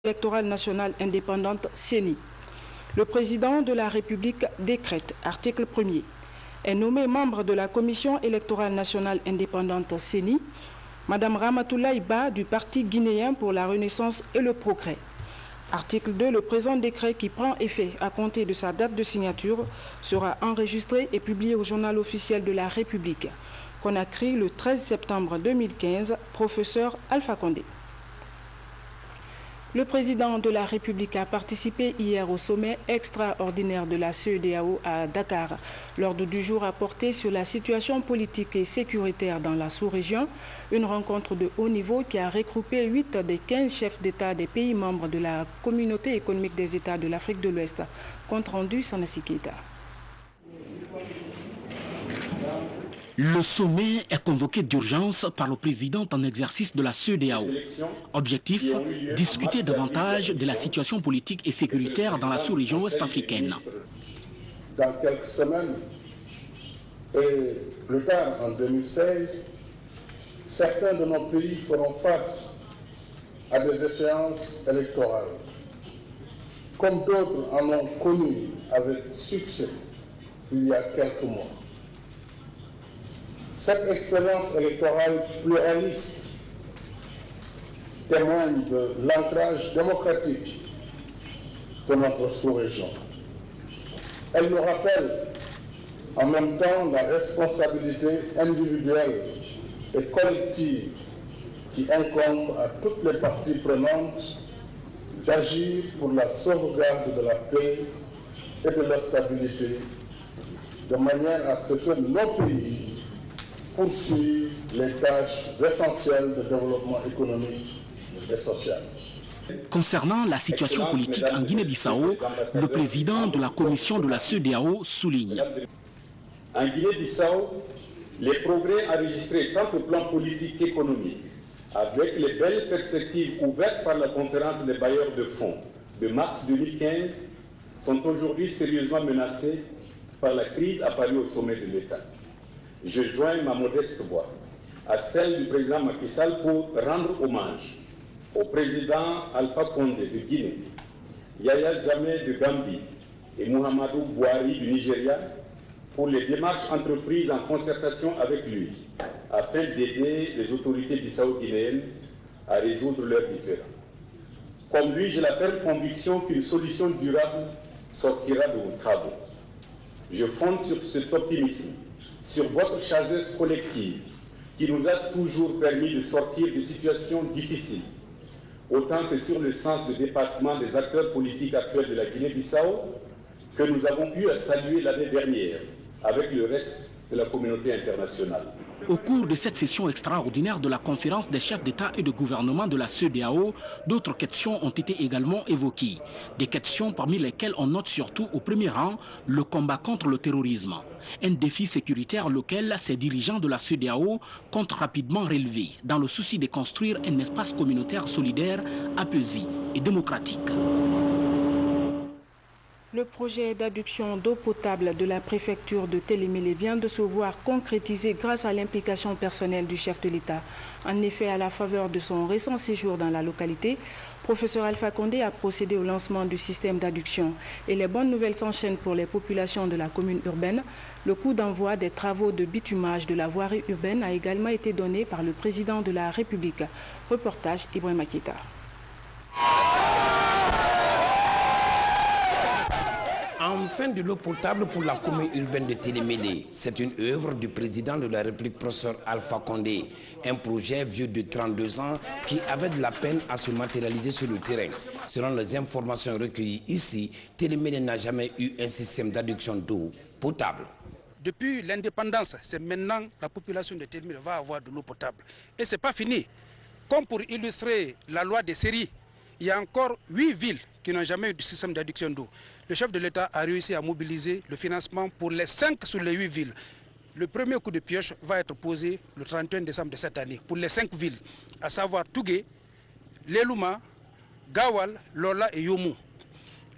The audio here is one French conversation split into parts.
électorale nationale indépendante CENI. Le président de la République décrète, article 1er, est nommé membre de la Commission électorale nationale indépendante CENI, Madame Ramatoulaye Ba du Parti guinéen pour la Renaissance et le Progrès. Article 2. Le présent décret qui prend effet à compter de sa date de signature sera enregistré et publié au journal officiel de la République. Conakry, le 13 septembre 2015, professeur Alpha Condé. Le président de la République a participé hier au sommet extraordinaire de la CEDEAO à Dakar. L'ordre du jour a porté sur la situation politique et sécuritaire dans la sous-région, une rencontre de haut niveau qui a regroupé 8 des 15 chefs d'État des pays membres de la Communauté économique des États de l'Afrique de l'Ouest. Compte rendu, Sanassi Keita. Le sommet est convoqué d'urgence par le président en exercice de la CEDEAO. Objectif, discuter davantage de la situation politique et sécuritaire dans la sous-région ouest-africaine. Dans quelques semaines, et plus tard en 2016, certains de nos pays feront face à des échéances électorales, comme d'autres en ont connu avec succès il y a quelques mois. Cette expérience électorale pluraliste témoigne de l'ancrage démocratique de notre sous-région. Elle nous rappelle en même temps la responsabilité individuelle et collective qui incombe à toutes les parties prenantes d'agir pour la sauvegarde de la paix et de la stabilité, de manière à ce que nos pays poursuivent les tâches essentielles de développement économique et social. Concernant la situation politique en Guinée-Bissau, le président de la commission de la CEDEAO souligne. En Guinée-Bissau, les progrès enregistrés tant au plan politique qu'économique, avec les belles perspectives ouvertes par la conférence des bailleurs de fonds de mars 2015, sont aujourd'hui sérieusement menacés par la crise apparue au sommet de l'État. Je joins ma modeste voix à celle du président Macky Sall pour rendre hommage au président Alpha Condé de Guinée, Yahya Jammeh de Gambie et Muhammadu Buhari du Nigeria pour les démarches entreprises en concertation avec lui afin d'aider les autorités bissau-guinéennes à résoudre leurs différends. Comme lui, j'ai la ferme conviction qu'une solution durable sortira de vos travaux. Je fonde sur cet optimisme, sur votre sagesse collective qui nous a toujours permis de sortir de situations difficiles, autant que sur le sens de dépassement des acteurs politiques actuels de la Guinée-Bissau que nous avons eu à saluer l'année dernière avec le reste de la communauté internationale. Au cours de cette session extraordinaire de la conférence des chefs d'État et de gouvernement de la CEDEAO, d'autres questions ont été également évoquées. Des questions parmi lesquelles on note surtout au premier rang le combat contre le terrorisme. Un défi sécuritaire auquel ces dirigeants de la CEDEAO comptent rapidement relever dans le souci de construire un espace communautaire solidaire, apaisé et démocratique. Le projet d'adduction d'eau potable de la préfecture de Télémélé vient de se voir concrétisé grâce à l'implication personnelle du chef de l'État. En effet, à la faveur de son récent séjour dans la localité, professeur Alpha Condé a procédé au lancement du système d'adduction. Et les bonnes nouvelles s'enchaînent pour les populations de la commune urbaine. Le coup d'envoi des travaux de bitumage de la voirie urbaine a également été donné par le président de la République. Reportage Ibrahima Keita. Enfin de l'eau potable pour la commune urbaine de Télémélé. C'est une œuvre du président de la République, professeur Alpha Condé. Un projet vieux de 32 ans qui avait de la peine à se matérialiser sur le terrain. Selon les informations recueillies ici, Télémélé n'a jamais eu un système d'adduction d'eau potable. Depuis l'indépendance, c'est maintenant la population de Télémélé va avoir de l'eau potable. Et ce n'est pas fini. Comme pour illustrer la loi des séries, il y a encore 8 villes qui n'ont jamais eu de système d'adduction d'eau. Le chef de l'État a réussi à mobiliser le financement pour les 5 sur les 8 villes. Le premier coup de pioche va être posé le 31 décembre de cette année pour les 5 villes, à savoir Tougué, Lelouma, Gawal, Lola et Yomu.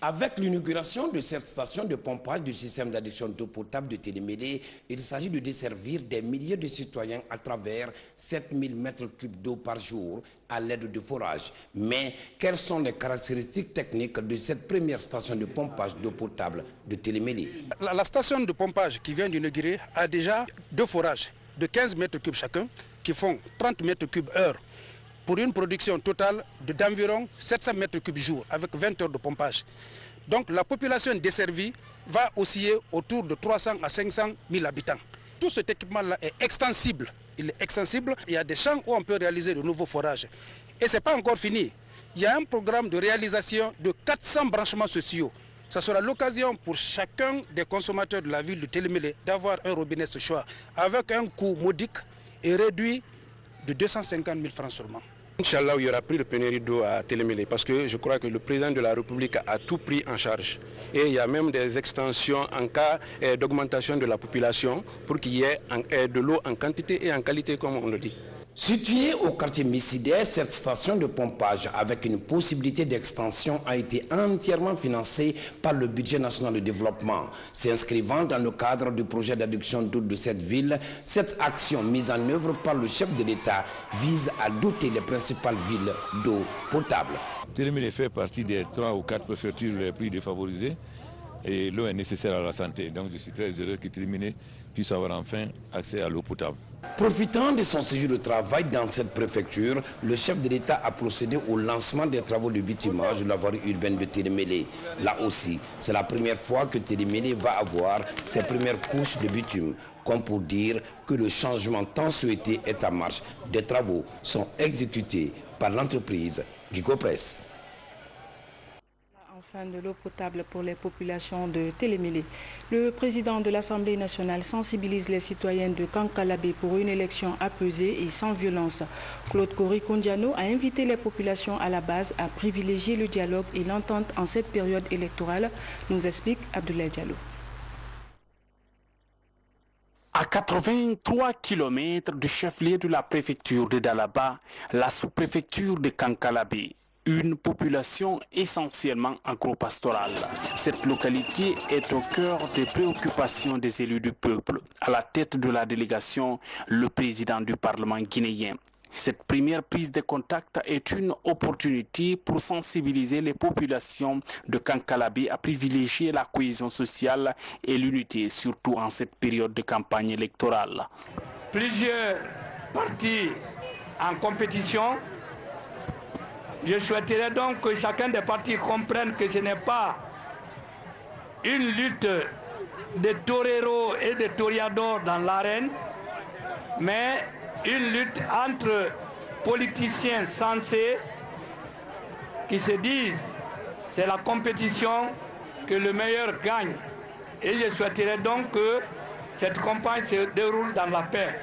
Avec l'inauguration de cette station de pompage du système d'adduction d'eau potable de Télémélé, il s'agit de desservir des milliers de citoyens à travers 7000 m3 d'eau par jour à l'aide de forages. Mais quelles sont les caractéristiques techniques de cette première station de pompage d'eau potable de Télémélé? La station de pompage qui vient d'inaugurer a déjà 2 forages de 15 m3 chacun qui font 30 m3 heure pour une production totale d'environ 700 m3 jour avec 20 heures de pompage. Donc la population desservie va osciller autour de 300 à 500 000 habitants. Tout cet équipement-là est extensible. Il est extensible. Il y a des champs où on peut réaliser de nouveaux forages. Et ce n'est pas encore fini. Il y a un programme de réalisation de 400 branchements sociaux. Ça sera l'occasion pour chacun des consommateurs de la ville de Télémélé d'avoir un robinet ce choix avec un coût modique et réduit de 250 000 francs seulement. Inch'Allah, il y aura plus de pénurie d'eau à Télémélé parce que je crois que le président de la République a tout pris en charge. Et il y a même des extensions en cas d'augmentation de la population pour qu'il y ait de l'eau en quantité et en qualité, comme on le dit. Située au quartier Missidé, cette station de pompage avec une possibilité d'extension a été entièrement financée par le budget national de développement. S'inscrivant dans le cadre du projet d'adduction d'eau de cette ville, cette action mise en œuvre par le chef de l'État vise à doter les principales villes d'eau potable. Télémélé fait partie des 3 ou 4 préfectures les plus défavorisées et l'eau est nécessaire à la santé. Donc je suis très heureux que Télémélé puisse avoir enfin accès à l'eau potable. Profitant de son séjour de travail dans cette préfecture, le chef de l'État a procédé au lancement des travaux de bitumage de la voirie urbaine de Télémélé. Là aussi, c'est la première fois que Télémélé va avoir ses premières couches de bitume, comme pour dire que le changement tant souhaité est en marche. Des travaux sont exécutés par l'entreprise Gigopress. Enfin, de l'eau potable pour les populations de Télémélé. Le président de l'Assemblée nationale sensibilise les citoyens de Kankalabé pour une élection apaisée et sans violence. Claude Korikondiano a invité les populations à la base à privilégier le dialogue et l'entente en cette période électorale, nous explique Abdoulaye Diallo. À 83 km du chef-lieu de la préfecture de Dalaba, la sous-préfecture de Kankalabé, une population essentiellement agro-pastorale. Cette localité est au cœur des préoccupations des élus du peuple. À la tête de la délégation, le président du Parlement guinéen. Cette première prise de contact est une opportunité pour sensibiliser les populations de Kankalabé à privilégier la cohésion sociale et l'unité, surtout en cette période de campagne électorale. Plusieurs partis en compétition. Je souhaiterais donc que chacun des partis comprenne que ce n'est pas une lutte de toreros et de toreadors dans l'arène, mais une lutte entre politiciens sensés qui se disent c'est la compétition que le meilleur gagne. Et je souhaiterais donc que cette campagne se déroule dans la paix.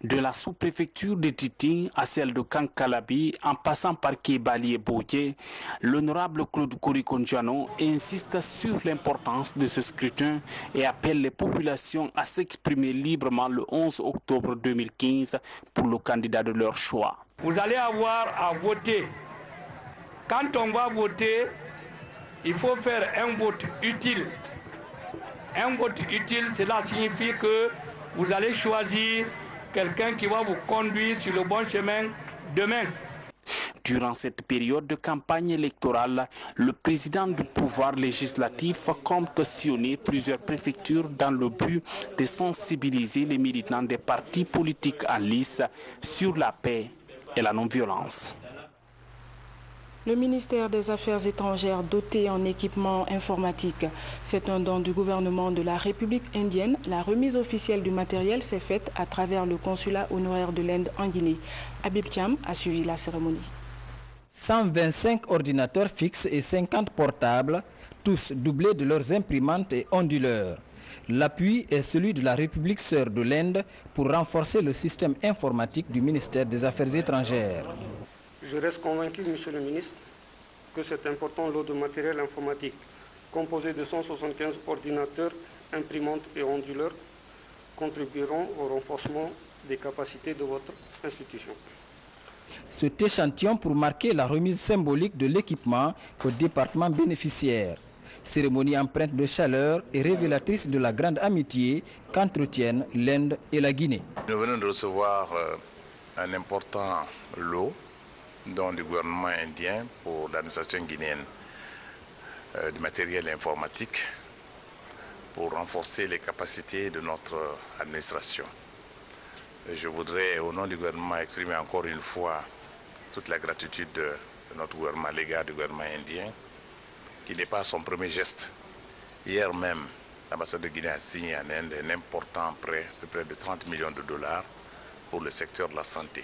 De la sous-préfecture de Titi à celle de Kankalabé, en passant par Kébali et Boye, l'honorable Claude Korikondiano insiste sur l'importance de ce scrutin et appelle les populations à s'exprimer librement le 11 octobre 2015 pour le candidat de leur choix. Vous allez avoir à voter. Quand on va voter, il faut faire un vote utile. Un vote utile, cela signifie que vous allez choisir quelqu'un qui va vous conduire sur le bon chemin demain. Durant cette période de campagne électorale, le président du pouvoir législatif compte sillonner plusieurs préfectures dans le but de sensibiliser les militants des partis politiques en lice sur la paix et la non-violence. Le ministère des Affaires étrangères doté en équipement informatique. C'est un don du gouvernement de la République indienne. La remise officielle du matériel s'est faite à travers le consulat honoraire de l'Inde en Guinée. Habib Thiam a suivi la cérémonie. 125 ordinateurs fixes et 50 portables, tous doublés de leurs imprimantes et onduleurs. L'appui est celui de la République sœur de l'Inde pour renforcer le système informatique du ministère des Affaires étrangères. Je reste convaincu, Monsieur le ministre, que cet important lot de matériel informatique, composé de 175 ordinateurs, imprimantes et onduleurs, contribueront au renforcement des capacités de votre institution. Cet échantillon pour marquer la remise symbolique de l'équipement au département bénéficiaire. Cérémonie empreinte de chaleur et révélatrice de la grande amitié qu'entretiennent l'Inde et la Guinée. Nous venons de recevoir un important lot don du gouvernement indien pour l'administration guinéenne du matériel informatique pour renforcer les capacités de notre administration. Je voudrais, au nom du gouvernement, exprimer encore une fois toute la gratitude de notre gouvernement, à l'égard du gouvernement indien, qui n'est pas son premier geste. Hier même, l'ambassade de Guinée a signé en Inde un important prêt de près de 30 millions de dollars pour le secteur de la santé.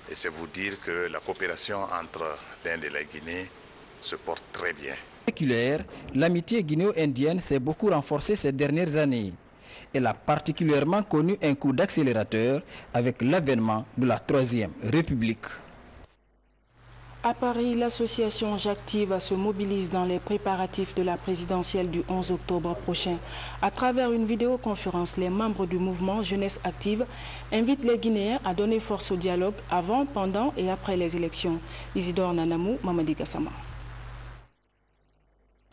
Et c'est vous dire que la coopération entre l'Inde et la Guinée se porte très bien. L'amitié guinéo-indienne s'est beaucoup renforcée ces dernières années. Elle a particulièrement connu un coup d'accélérateur avec l'avènement de la Troisième République. À Paris, l'association J'Active se mobilise dans les préparatifs de la présidentielle du 11 octobre prochain. À travers une vidéoconférence, les membres du mouvement Jeunesse Active invitent les Guinéens à donner force au dialogue avant, pendant et après les élections. Isidore Nanamou, Mamadi Gassama.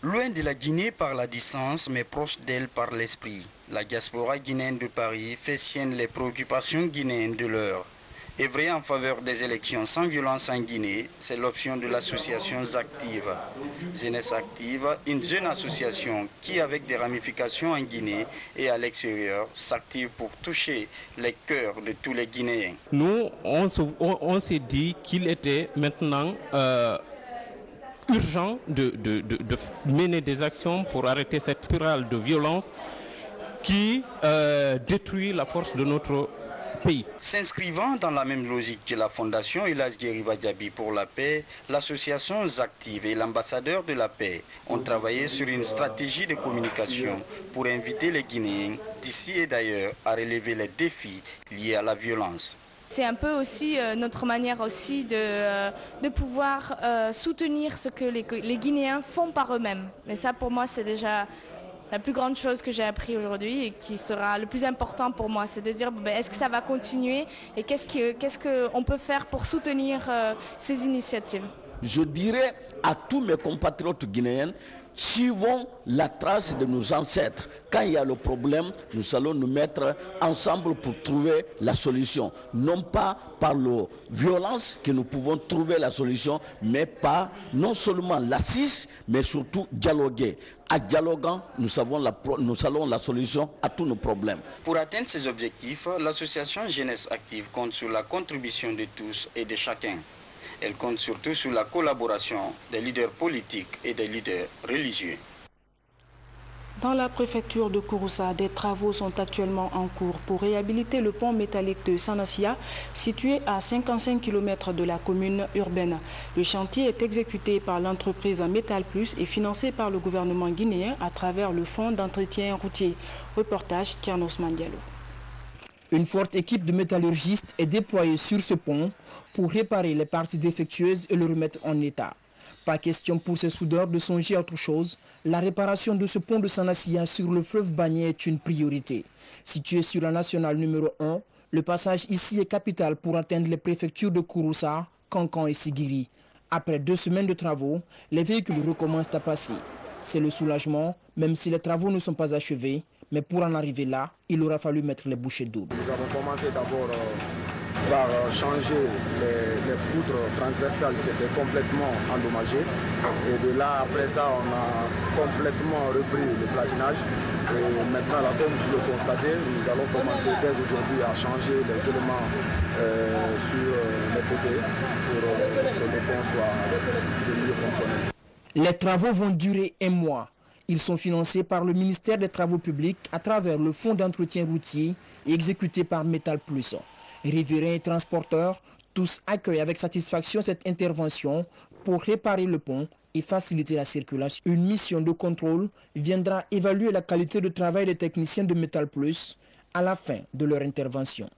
Loin de la Guinée par la distance, mais proche d'elle par l'esprit, la diaspora guinéenne de Paris fait sienne les préoccupations guinéennes de l'heure. Œuvrer en faveur des élections sans violence en Guinée, c'est l'option de l'association J'Active. Jeunesse Active, une jeune association qui, avec des ramifications en Guinée et à l'extérieur, s'active pour toucher les cœurs de tous les Guinéens. Nous, on s'est dit qu'il était maintenant urgent de mener des actions pour arrêter cette spirale de violence qui détruit la force de notre pays. S'inscrivant dans la même logique que la Fondation Elas Gueriba Diaby pour la paix, l'association J'Active et l'ambassadeur de la paix ont travaillé sur une stratégie de communication pour inviter les Guinéens d'ici et d'ailleurs à relever les défis liés à la violence. C'est un peu aussi notre manière aussi de pouvoir soutenir ce que les Guinéens font par eux-mêmes. Mais ça, pour moi, c'est déjà la plus grande chose que j'ai appris aujourd'hui et qui sera le plus important pour moi. C'est de dire, est-ce que ça va continuer et qu'est-ce qu'on peut faire pour soutenir ces initiatives. Je dirais à tous mes compatriotes guinéens, suivons la trace de nos ancêtres. Quand il y a le problème, nous allons nous mettre ensemble pour trouver la solution. Non pas par la violence que nous pouvons trouver la solution, mais par non seulement l'assise, mais surtout dialoguer. En dialoguant, nous allons la solution à tous nos problèmes. Pour atteindre ces objectifs, l'association Jeunesse Active compte sur la contribution de tous et de chacun. Elle compte surtout sur la collaboration des leaders politiques et des leaders religieux. Dans la préfecture de Kouroussa, des travaux sont actuellement en cours pour réhabiliter le pont métallique de Sanassia, situé à 55 km de la commune urbaine. Le chantier est exécuté par l'entreprise Métal Plus et financé par le gouvernement guinéen à travers le fonds d'entretien routier. Reportage Tiernos Mandialo. Une forte équipe de métallurgistes est déployée sur ce pont pour réparer les parties défectueuses et le remettre en état. Pas question pour ces soudeurs de songer à autre chose. La réparation de ce pont de Sanassia sur le fleuve Bagné est une priorité. Situé sur la nationale numéro 1, le passage ici est capital pour atteindre les préfectures de Kouroussa, Kankan et Sigiri. Après 2 semaines de travaux, les véhicules recommencent à passer. C'est le soulagement, même si les travaux ne sont pas achevés. Mais pour en arriver là, il aura fallu mettre les bouchées doubles. Nous avons commencé d'abord par changer les poutres transversales qui étaient complètement endommagées. Et de là, après ça, on a complètement repris le platinage. Et maintenant, là, comme vous le constatez, nous allons commencer dès aujourd'hui à changer les éléments sur les côtés pour que le pont soit de mieux fonctionnel. Les travaux vont durer 1 mois. Ils sont financés par le ministère des Travaux publics à travers le fonds d'entretien routier et exécutés par Métal Plus. Riverains et transporteurs, tous accueillent avec satisfaction cette intervention pour réparer le pont et faciliter la circulation. Une mission de contrôle viendra évaluer la qualité de travail des techniciens de Métal Plus à la fin de leur intervention.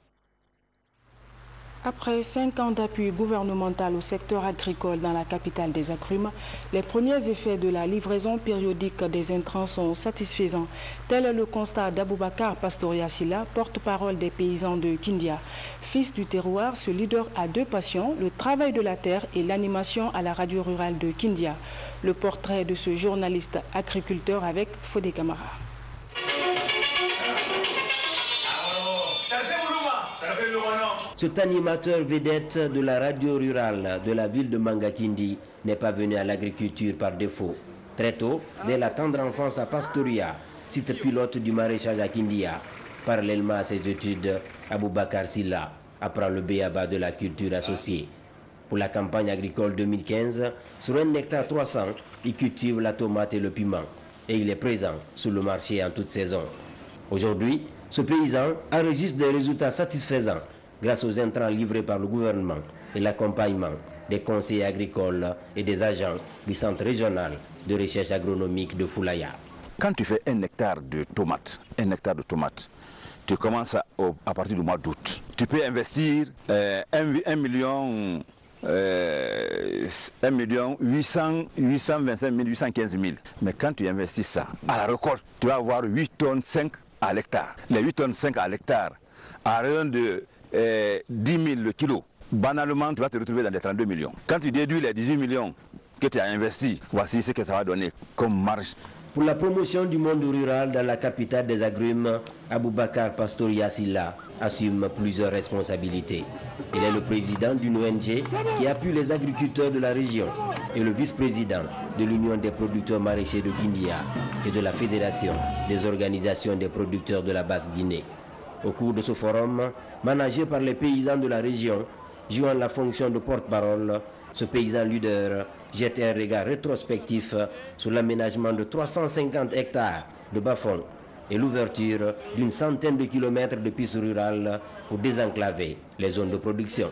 Après 5 ans d'appui gouvernemental au secteur agricole dans la capitale des agrumes, les premiers effets de la livraison périodique des intrants sont satisfaisants. Tel est le constat d'Aboubacar Pastoria Silla, porte-parole des paysans de Kindia. Fils du terroir, ce leader a deux passions, le travail de la terre et l'animation à la radio rurale de Kindia. Le portrait de ce journaliste agriculteur avec Fodé Camara. Cet animateur vedette de la radio rurale de la ville de Mangakindi n'est pas venu à l'agriculture par défaut. Très tôt, dès la tendre enfance à Pastoria, site pilote du maraîchage à Kindia, parallèlement à ses études, Aboubakar Silla apprend le b.a.-ba de la culture associée. Pour la campagne agricole 2015, sur 1 hectare 300, il cultive la tomate et le piment. Et il est présent sur le marché en toute saison. Aujourd'hui, ce paysan enregistre des résultats satisfaisants grâce aux intrants livrés par le gouvernement et l'accompagnement des conseillers agricoles et des agents du Centre régional de recherche agronomique de Foulaya. Quand tu fais 1 hectare de tomates, tu commences à partir du mois d'août. Tu peux investir 1 million 825 000, 815 000. Mais quand tu investis ça, à la récolte, tu vas avoir 8 tonnes 5 à l'hectare. Les 8 tonnes 5 à l'hectare, à rayon de 10 000 le kilo, banalement, tu vas te retrouver dans les 32 millions. Quand tu déduis les 18 millions que tu as investis, voici ce que ça va donner comme marge. Pour la promotion du monde rural dans la capitale des agrumes, Aboubakar Pastoria Silla assume plusieurs responsabilités. Il est le président d'une ONG qui appuie les agriculteurs de la région et le vice-président de l'Union des producteurs maraîchers de Kindia et de la Fédération des organisations des producteurs de la Basse-Guinée. Au cours de ce forum, managé par les paysans de la région, jouant la fonction de porte-parole, ce paysan leader jette un regard rétrospectif sur l'aménagement de 350 hectares de bas-fonds et l'ouverture d'une centaine de kilomètres de pistes rurales pour désenclaver les zones de production.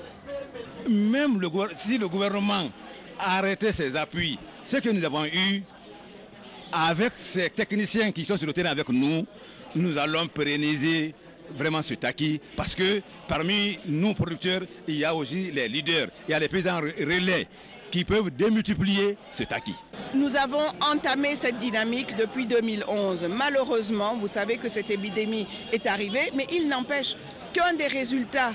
Même si le gouvernement a arrêté ses appuis, ce que nous avons eu avec ces techniciens qui sont sur le terrain avec nous, nous allons pérenniser vraiment ce acquis parce que parmi nous producteurs, il y a aussi les leaders, il y a les paysans relais qui peuvent démultiplier cet acquis. Nous avons entamé cette dynamique depuis 2011. Malheureusement, vous savez que cette épidémie est arrivée, mais il n'empêche qu'un des résultats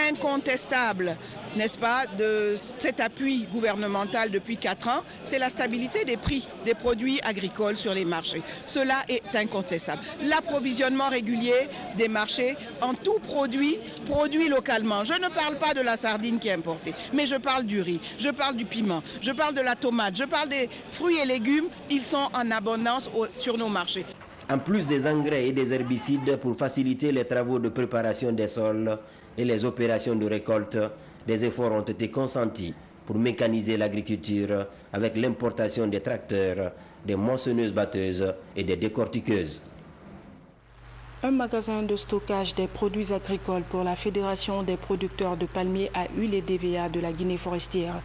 incontestables, n'est-ce pas, de cet appui gouvernemental depuis 4 ans, c'est la stabilité des prix des produits agricoles sur les marchés. Cela est incontestable. L'approvisionnement régulier des marchés en tout produit localement. Je ne parle pas de la sardine qui est importée, mais je parle du riz, je parle du piment, je parle de la tomate, je parle des fruits et légumes. Ils sont en abondance sur nos marchés. En plus des engrais et des herbicides pour faciliter les travaux de préparation des sols et les opérations de récolte, des efforts ont été consentis pour mécaniser l'agriculture avec l'importation des tracteurs, des moissonneuses-batteuses et des décortiqueuses. Un magasin de stockage des produits agricoles pour la Fédération des producteurs de palmiers à huile et DVA de la Guinée forestière.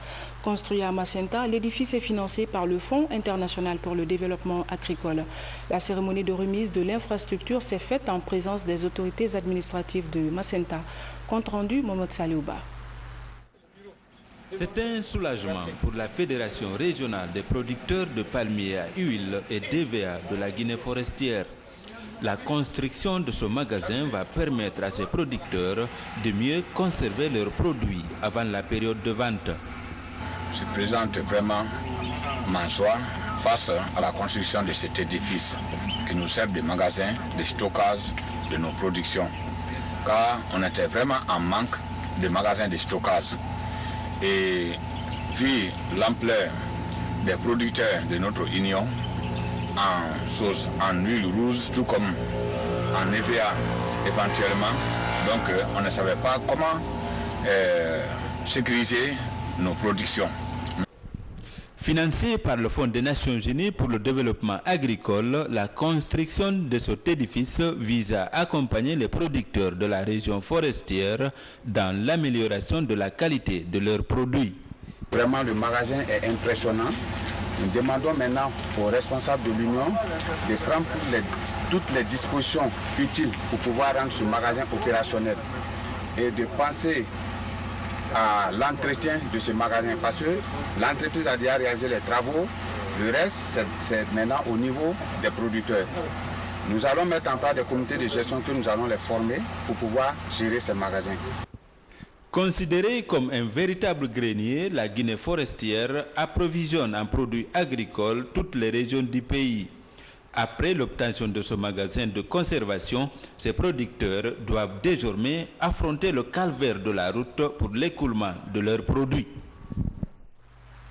Construit à Macenta, l'édifice est financé par le Fonds international pour le développement agricole. La cérémonie de remise de l'infrastructure s'est faite en présence des autorités administratives de Macenta. Compte rendu, Mohamed Saliouba. C'est un soulagement pour la Fédération régionale des producteurs de palmiers à huile et DVA de la Guinée forestière. La construction de ce magasin va permettre à ces producteurs de mieux conserver leurs produits avant la période de vente. Je présente vraiment ma joie face à la construction de cet édifice qui nous sert de magasin de stockage de nos productions. Car on était vraiment en manque de magasins de stockage. Et vu l'ampleur des producteurs de notre union, en huile rouge, tout comme en EVA éventuellement, donc on ne savait pas comment sécuriser nos productions. Financé par le Fonds des Nations Unies pour le développement agricole, la construction de cet édifice vise à accompagner les producteurs de la région forestière dans l'amélioration de la qualité de leurs produits. Vraiment, le magasin est impressionnant. Nous demandons maintenant aux responsables de l'Union de prendre toutes les dispositions utiles pour pouvoir rendre ce magasin opérationnel et de penser à l'entretien de ce magasin parce que l'entreprise a déjà réalisé les travaux, le reste c'est maintenant au niveau des producteurs. Nous allons mettre en place des comités de gestion que nous allons les former pour pouvoir gérer ces magasins. Considérée comme un véritable grenier, la Guinée forestière approvisionne en produits agricoles toutes les régions du pays. Après l'obtention de ce magasin de conservation, ces producteurs doivent désormais affronter le calvaire de la route pour l'écoulement de leurs produits.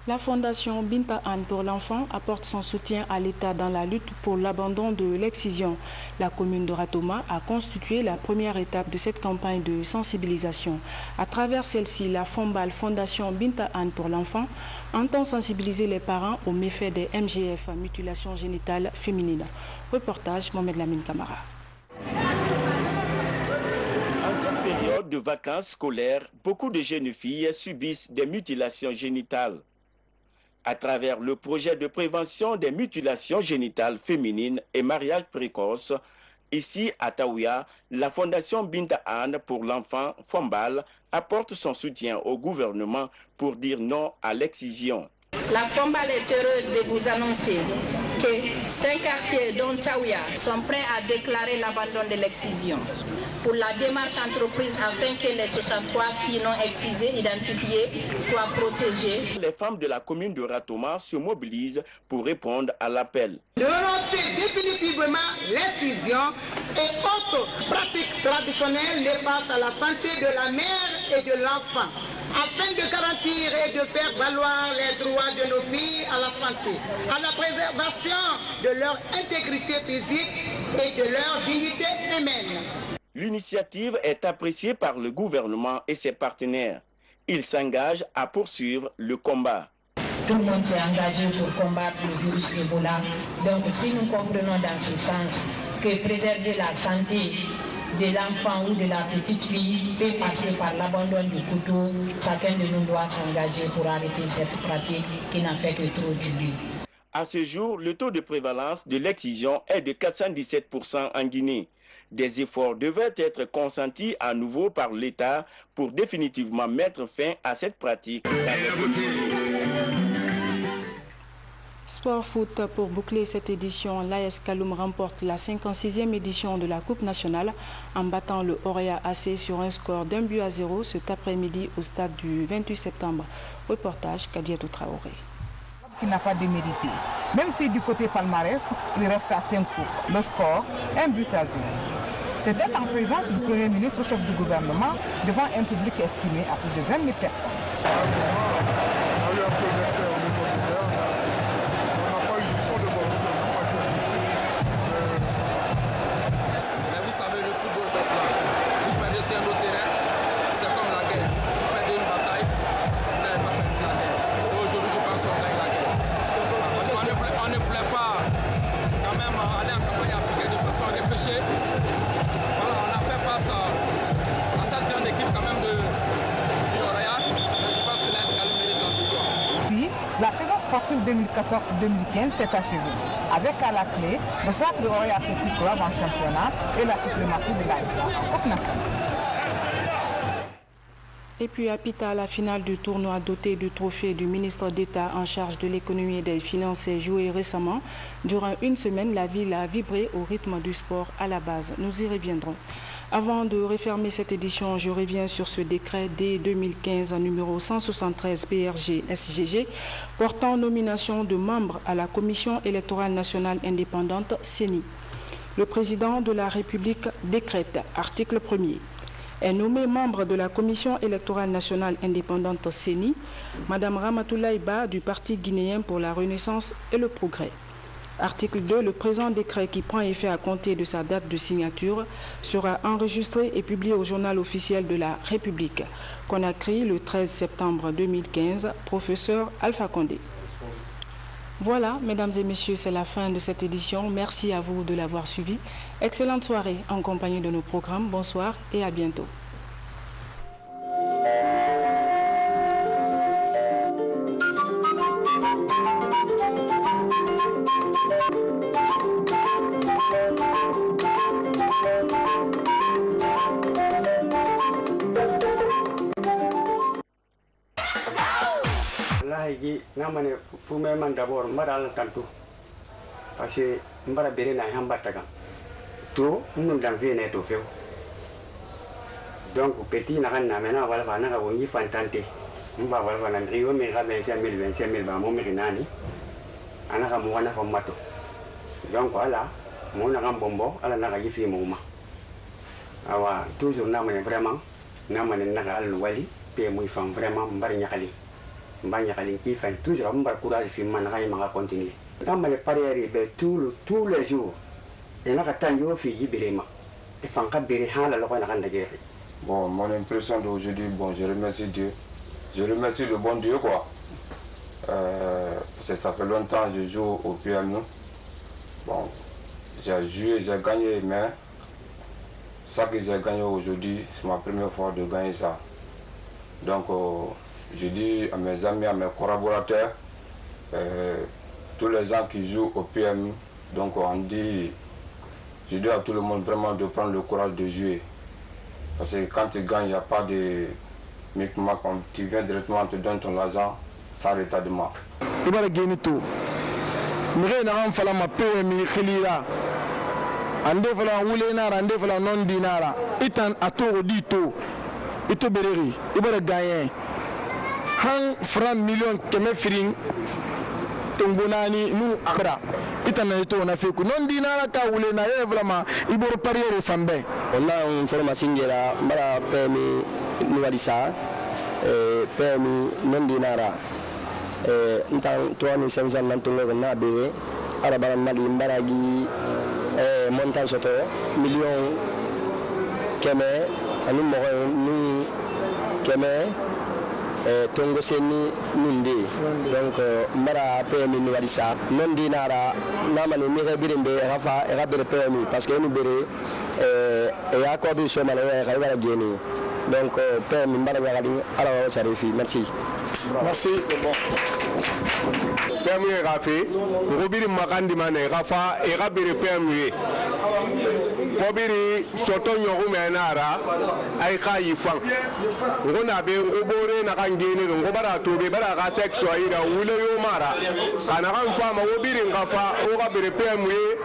La Fondation Binta Anne pour l'enfant apporte son soutien à l'État dans la lutte pour l'abandon de l'excision. La commune de Ratoma a constitué la première étape de cette campagne de sensibilisation. À travers celle-ci, la FOMBAL, Fondation Binta Anne pour l'enfant, entend sensibiliser les parents aux méfaits des MGF, mutilation génitale féminine. Reportage Mohamed Lamine Camara. En cette période de vacances scolaires, beaucoup de jeunes filles subissent des mutilations génitales. À travers le projet de prévention des mutilations génitales féminines et mariage précoce, ici à Taouya, la Fondation Binta Anne pour l'enfant, FOMBAL, apporte son soutien au gouvernement pour dire non à l'excision. La FOMBAL est heureuse de vous annoncer que 5 quartiers dont Taouya sont prêts à déclarer l'abandon de l'excision pour la démarche entreprise afin que les 63 filles non excisées identifiées soient protégées. Les femmes de la commune de Ratoma se mobilisent pour répondre à l'appel. De renoncer définitivement l'excision et autres pratiques traditionnelles néfastes à la santé de la mère et de l'enfant, afin de garantir et de faire valoir les droits de nos filles à la santé, à la préservation de leur intégrité physique et de leur dignité humaine. L'initiative est appréciée par le gouvernement et ses partenaires. Ils s'engagent à poursuivre le combat. Tout le monde s'est engagé pour combattre le virus Ebola. Donc si nous comprenons dans ce sens que préserver la santé de l'enfant ou de la petite fille peut passer par l'abandon du couteau, chacun de nous doit s'engager pour arrêter cette pratique qui n'a fait que trop du bien. À ce jour, le taux de prévalence de l'excision est de 417% en Guinée. Des efforts devaient être consentis à nouveau par l'État pour définitivement mettre fin à cette pratique. Sport foot, pour boucler cette édition, l'AS Kaloum remporte la 56e édition de la Coupe nationale en battant le Orea AC sur un score d'1-0 cet après-midi au stade du 28 septembre. Reportage Kadiatou Traoré. Qui n'a pas démérité. Même si du côté palmarès, il reste à 5 coupes. Le score, 1-0. C'était en présence du Premier ministre, chef du gouvernement, devant un public estimé à plus de 20 000 personnes. La saison sportive 2014-2015 s'est achevée, avec à la clé le sacre de Orea Athletic Club en championnat et la suprématie de l'ASK en Coupe nationale. Et puis à Pita, la finale du tournoi doté du trophée du ministre d'État en charge de l'économie et des finances est jouée récemment. Durant une semaine, la ville a vibré au rythme du sport à la base. Nous y reviendrons. Avant de refermer cette édition, je reviens sur ce décret dès 2015 numéro 173 PRG-SGG portant nomination de membres à la Commission électorale nationale indépendante CENI. Le président de la République décrète, article 1er, est nommé membre de la Commission électorale nationale indépendante CENI, Mme Ramatoulaye Ba du Parti guinéen pour la Renaissance et le Progrès. Article 2. Le présent décret qui prend effet à compter de sa date de signature sera enregistré et publié au journal officiel de la République. Conakry, le 13 septembre 2015, professeur Alpha Condé. Voilà, mesdames et messieurs, c'est la fin de cette édition. Merci à vous de l'avoir suivi. Excellente soirée en compagnie de nos programmes. Bonsoir et à bientôt. Namane pour moi d'abord mbara tantu parce que mbara bere na hamba taga to nous dans vie ne to feu Donc petit n'a rien amené à voir la nana ou y fantanté. On va voir la rio mais ra 25 000 ba mo mirinani. Ana ka mo wana formato. Donc voilà, mon na bombo ala na yi fi mo ma. Awa toujours na mané vraiment na mané na al wali pe muy fam vraiment mbar ñakali. Mbar ñakali qui fait toujours mbar courage fi man ra ma continuer. Dans les parières tous les jours. Et na ka tanjo fi yibirema. Et fanka biri hala lo na kan da jefe. Bon, mon impression d'aujourd'hui, bon, je remercie Dieu. Je remercie le bon Dieu, quoi. Ça fait longtemps que je joue au PMU. Bon, j'ai joué, j'ai gagné, mais ça que j'ai gagné aujourd'hui, c'est ma première fois de gagner ça. Donc, je dis à mes amis, à mes collaborateurs, tous les gens qui jouent au PMU, donc on dit, je dis à tout le monde vraiment de prendre le courage de jouer. Parce que quand tu gagnes, il n'y a pas de micmac. Quand tu viens directement, on te donne ton argent sans retardement. Il va gagner tout. Je vais faire ma PMI. Ande fala wulena ande fala non dinara. Itan atoro dito. Ito bereri. Il va gagner. Han franc million keme firing. Tombonani nous akra. Itan ito on a fait que non dinara ka wulena e vraiment il va parier fambe. On a une formation qui est mara permis noualisa permis non dinara ntan 3500 nantongo na bebe arabara mali mbaragi montant soto million keme anu mo nu keme tongo seni nundi donc mara permis noualisa non dinara na mani mi rebirinde rafa rabere permis parce que nous bere et à quoi besoin donc père merci. Merci. Permis Rafi, Robiri Makandi Mane, Rafa et Rabiri Permis. Robiri Soto Yorumenara, Aika Yifang. Ronabe, Robore Nakangini, Robara to be better as sex or either Willow Mara. Kanaran Farmer, Robiri Rafa, Rabiri Permis.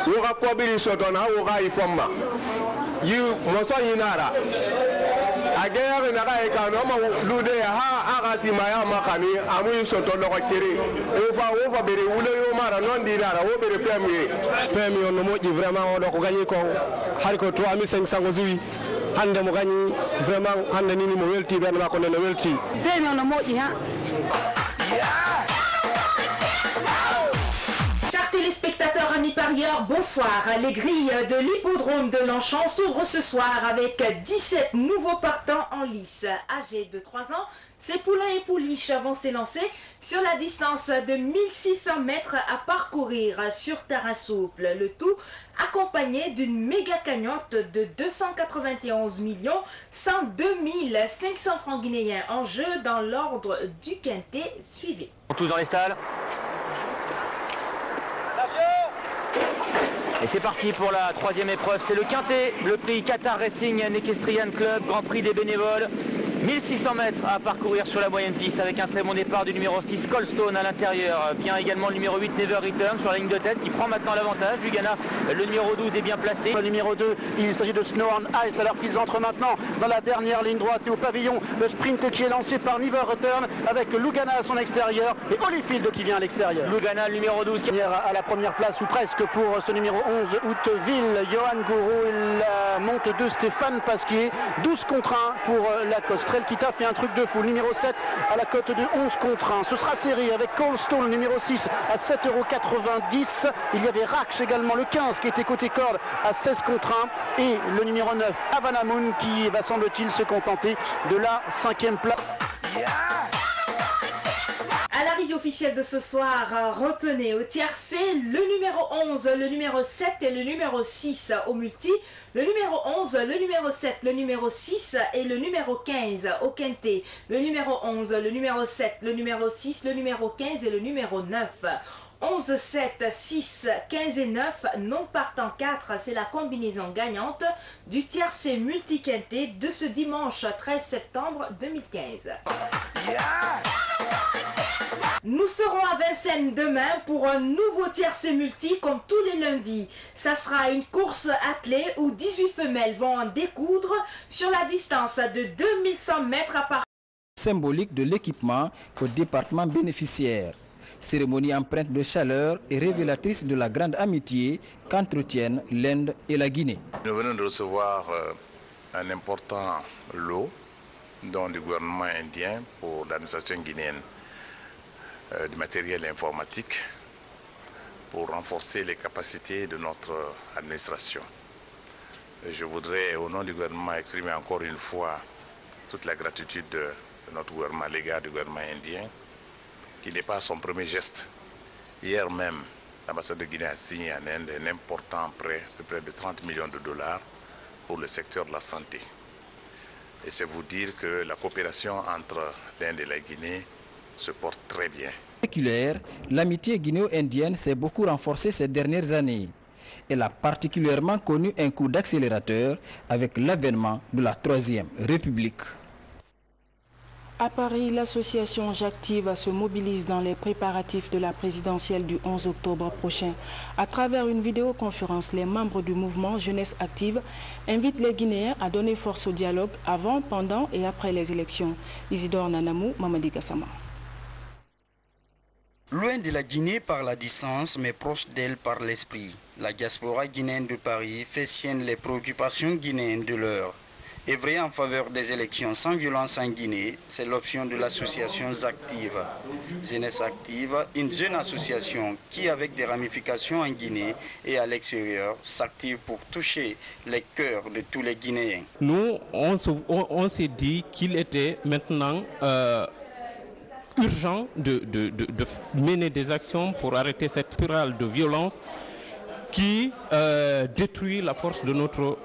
Yoga Kobiri Sotona, Oga Ifoma. You Mosoyinara. Again, in a Raika, Lude, Arasimaya Makani, Amu Soto Lokiri, over Beri, Ulayomara, non dinara, over the Pemi on the Moji, vraiment, Lokoganiko, Hariko, 3500 Hande Mogani, vraiment, Handanini Moelti, Bernacon and Welti. Pemi on the Moji, Téléspectateurs, amis parieurs, bonsoir. Les grilles de l'hippodrome de Longchamp s'ouvrent ce soir avec 17 nouveaux partants en lice. Âgés de 3 ans, ces poulains et pouliches vont s'élancer sur la distance de 1600 mètres à parcourir sur terrain souple. Le tout accompagné d'une méga cagnotte de 291 102 500 francs guinéens en jeu dans l'ordre du quintet suivi. Tous dans les stalles. Et c'est parti pour la troisième épreuve, c'est le quintet, le prix Qatar Racing Equestrian Club, Grand Prix des bénévoles. 1600 mètres à parcourir sur la moyenne piste avec un très bon départ du numéro 6 Coldstone à l'intérieur. Bien également le numéro 8 Never Return sur la ligne de tête qui prend maintenant l'avantage. Lugana, le numéro 12 est bien placé. Le numéro 2, il s'agit de Snow on Ice alors qu'ils entrent maintenant dans la dernière ligne droite et au pavillon. Le sprint qui est lancé par Never Return avec Lugana à son extérieur et Holyfield qui vient à l'extérieur. Lugana, le numéro 12 qui est à la première place ou presque pour ce numéro 11 Outeville. Johan Gouraud, la monte de Stéphane Pasquier. 12 contre 1 pour Lacoste. Kita fait un truc de fou, numéro 7 à la cote de 11 contre 1. Ce sera serré avec Coldstone, numéro 6 à 7,90 €. Il y avait Raksh également, le 15 qui était côté corde à 16 contre 1. Et le numéro 9, Havana Moon, qui va semble-t-il se contenter de la 5e place. À l'arrivée officielle de ce soir, retenez au tiercé le numéro 11, le numéro 7 et le numéro 6 au multi, le numéro 11, le numéro 7, le numéro 6 et le numéro 15 au quintet, le numéro 11, le numéro 7, le numéro 6, le numéro 15 et le numéro 9. 11, 7, 6, 15 et 9, non partant 4, c'est la combinaison gagnante du tiercé multi-quintet de ce dimanche 13 septembre 2015. Nous serons à Vincennes demain pour un nouveau tiercé multi comme tous les lundis. Ça sera une course attelée où 18 femelles vont en découdre sur la distance de 2100 mètres à partir symbolique de l'équipement au département bénéficiaire. Cérémonie empreinte de chaleur et révélatrice de la grande amitié qu'entretiennent l'Inde et la Guinée. Nous venons de recevoir un important lot du gouvernement indien pour l'administration guinéenne du matériel informatique pour renforcer les capacités de notre administration. Je voudrais, au nom du gouvernement, exprimer encore une fois toute la gratitude de notre gouvernement à l'égard du gouvernement indien, qui n'est pas son premier geste. Hier même, l'ambassade de Guinée a signé en Inde un important prêt de près de 30 millions de dollars pour le secteur de la santé. Et c'est vous dire que la coopération entre l'Inde et la Guinée se porte très bien. L'amitié guinéo-indienne s'est beaucoup renforcée ces dernières années. Elle a particulièrement connu un coup d'accélérateur avec l'avènement de la Troisième République. À Paris, l'association J'Active se mobilise dans les préparatifs de la présidentielle du 11 octobre prochain. À travers une vidéoconférence, les membres du mouvement Jeunesse Active invitent les Guinéens à donner force au dialogue avant, pendant et après les élections. Isidore Nanamou, Mamadi Gassama. Loin de la Guinée par la distance, mais proche d'elle par l'esprit, la diaspora guinéenne de Paris fait sienne les préoccupations guinéennes de l'heure. Œuvrer en faveur des élections sans violence en Guinée, c'est l'option de l'association J'Active. Jeunesse Active, une jeune association qui, avec des ramifications en Guinée et à l'extérieur, s'active pour toucher les cœurs de tous les Guinéens. Nous, on s'est dit qu'il était maintenant urgent de mener des actions pour arrêter cette spirale de violence qui détruit la force de notre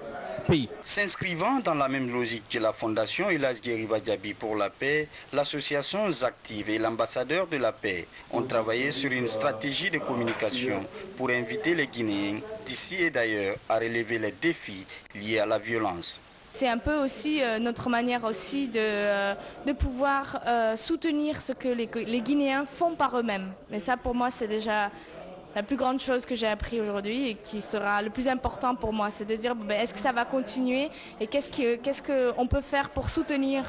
pays. S'inscrivant dans la même logique que la Fondation Elas Gueriba Diaby pour la paix, l'association J'Active et l'ambassadeur de la paix ont travaillé sur une stratégie de communication pour inviter les Guinéens d'ici et d'ailleurs à relever les défis liés à la violence. C'est un peu aussi notre manière aussi de pouvoir soutenir ce que les Guinéens font par eux-mêmes. Mais ça, pour moi, c'est déjà la plus grande chose que j'ai appris aujourd'hui et qui sera le plus important pour moi. C'est de dire, est-ce que ça va continuer et qu'est-ce qu'on peut faire pour soutenir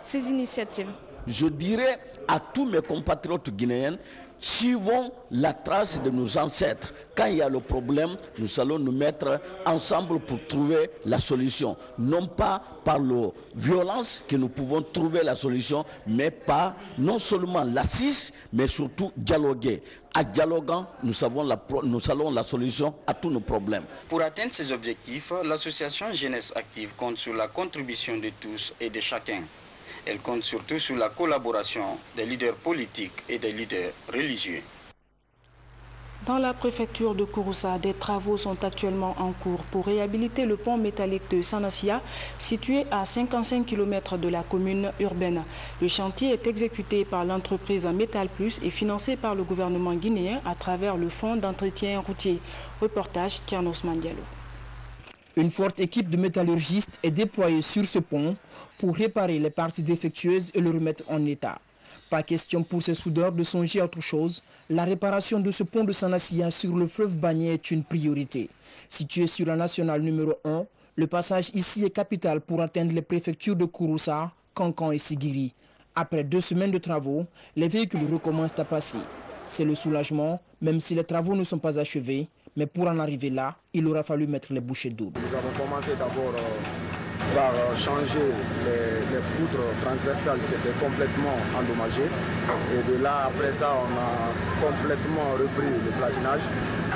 ces initiatives. Je dirais à tous mes compatriotes guinéens, suivons la trace de nos ancêtres. Quand il y a le problème, nous allons nous mettre ensemble pour trouver la solution. Non pas par la violence que nous pouvons trouver la solution, mais par non seulement l'assise, mais surtout dialoguer. En dialoguant, nous allons la solution à tous nos problèmes. Pour atteindre ces objectifs, l'association Jeunesse Active compte sur la contribution de tous et de chacun. Elle compte surtout sur la collaboration des leaders politiques et des leaders religieux. Dans la préfecture de Kouroussa, des travaux sont actuellement en cours pour réhabiliter le pont métallique de Sanassia, situé à 55 km de la commune urbaine. Le chantier est exécuté par l'entreprise Métal Plus et financé par le gouvernement guinéen à travers le fonds d'entretien routier. Reportage Kianos Mandialo. Une forte équipe de métallurgistes est déployée sur ce pont pour réparer les parties défectueuses et le remettre en état. Pas question pour ces soudeurs de songer à autre chose. La réparation de ce pont de Sanassia sur le fleuve Bagné est une priorité. Situé sur la nationale numéro 1, le passage ici est capital pour atteindre les préfectures de Kouroussa, Kankan et Sigiri. Après 2 semaines de travaux, les véhicules recommencent à passer. C'est le soulagement, même si les travaux ne sont pas achevés. Mais pour en arriver là, il aura fallu mettre les bouchées doubles. Nous avons commencé d'abord par changer les poutres transversales qui étaient complètement endommagées. Et de là, après ça, on a complètement repris le platinage.